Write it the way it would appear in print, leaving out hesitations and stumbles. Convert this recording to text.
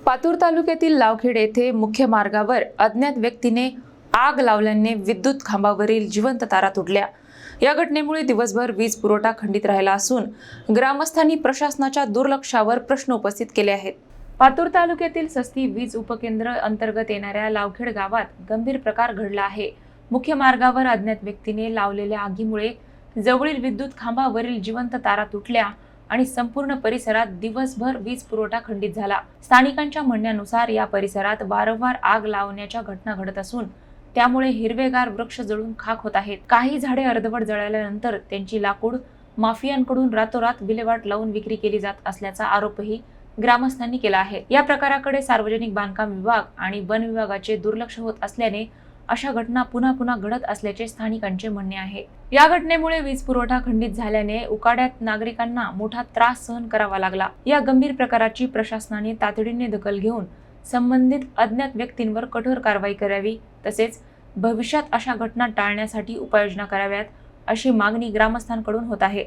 पातूर तालुक्यातील लावखेड येथे मुख्य मार्गावर अज्ञात व्यक्तीने आग लावल्याने विद्युत खांबावरील जिवंत तारा तुटल्या। या घटनेमुळे दिवसभर वीज पुरवठा खंडित राहिला असून ग्रामस्थांनी प्रशासनाच्या दुर्लक्षावर प्रश्न उपस्थित केले आहेत। पातूर तालुक्यातील सस्ती वीज उपकेंद्र अंतर्गत येणाऱ्या लावखेड गावात गंभीर प्रकार घडला आहे। मुख्य मार्गावर अज्ञात व्यक्तीने लावलेल्या आगीमुळे जवळील विद्युत खांबावरील जिवंत तारा तुटल्या आणि संपूर्ण परिसरात दिवसभर वीज पुरवठा खंडित झाला। स्थानिकांच्या म्हणण्यानुसार या परिसरात वारंवार आग लावण्याच्या घटना घडत असून त्यामुळे हिरवेगार वृक्ष जळून खाक होत आहेत। काही झाडे अर्धवट जळाल्यानंतर त्यांची लाकूड माफियांकडून रातोरात विल्हेवाट लावून विक्री केली जात असल्याचा आरोपही ग्रामस्थांनी केला आहे। या प्रकाराकडे सार्वजनिक बांधकाम विभाग आणि वन विभागाचे दुर्लक्ष होत असल्याने अशा घटना पुन्हा घडत असल्याचे स्थानिकांचे म्हणणे आहे। या घटनेमुळे वीज पुरवठा खंडित झाल्याने उकाड्यात नागरिकांना मोठा त्रास सहन करावा लागला। या गंभीर प्रकाराची प्रशासनाने तातडीने दखल घेऊन संबंधित अज्ञात व्यक्तींवर कठोर कारवाई करावी, तसेच भविष्यात अशा घटना टाळण्यासाठी उपाययोजना कराव्यात अशी मागणी ग्रामस्थांकडून होत आहे।